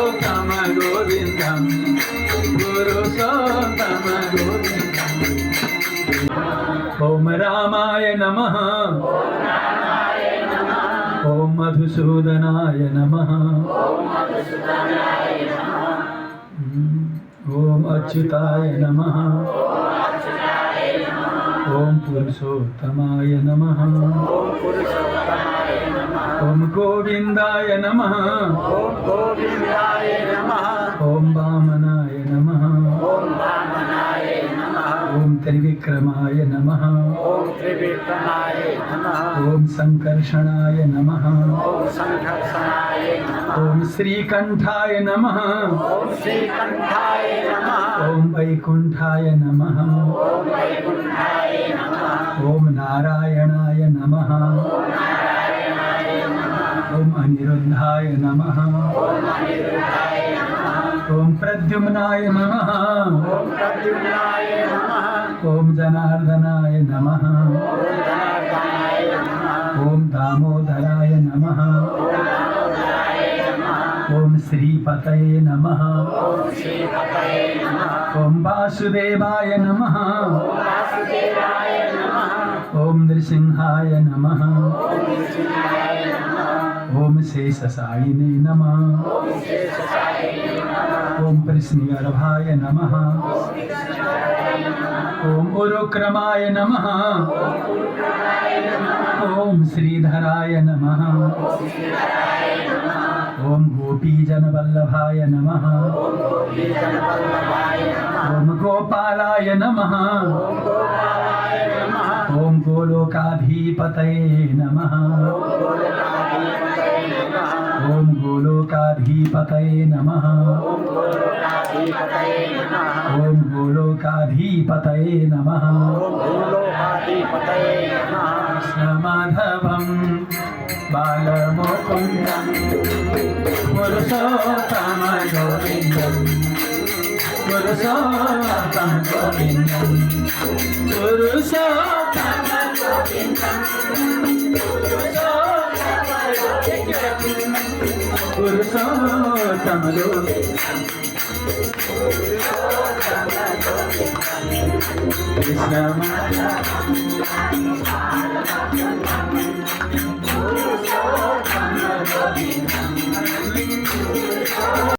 पुरुषोत्तम गोविन्दं पुरुषोत्तम गोविन्दम् ॐ रामाय नमः ॐ मधुसूदनाय नमः ॐ अच्युताय नमः ॐ पुरुषोत्तमाय नमः ॐ गोविन्दाय नमः ॐ वामनाय नमः ॐ त्रिविक्रमाय नमः ॐ संकर्षणाय नमः ॐ श्रीकण्ठाय नमः ॐ वैकुण्ठाय नमः ॐ नारायणाय नमः ॐ अनिरुद्धाय नमः ॐ प्रद्युम्नाय नमः ॐ जनार्दनाय नमः ॐ दामोदराय नमः ॐ श्रीपतये नमः ॐ वासुदेवाय नमः ॐ नृसिंहाय नमः ॐ शेषशायिने नमः ॐ कृष्णगर्भाय नमः ॐ उरुक्रमाय नमः ॐ श्रीधराय नमः ॐ गोपीजनवल्लभाय नमः ॐ गोपालाय नमः ॐ गोलोकाधिपतये नमः ॐ गोलोकाधिपतये नमः ॐ गोलोकाधिपतये नमः कृष्णमाधवं बालमुकुन्दं पुरुषोत्तम गोविन्दं पुरुषोत्तम गोविन्दं पुरुषोत्तम गोविन्दं पुरुषोत्तम गोविन्दं कृष्ण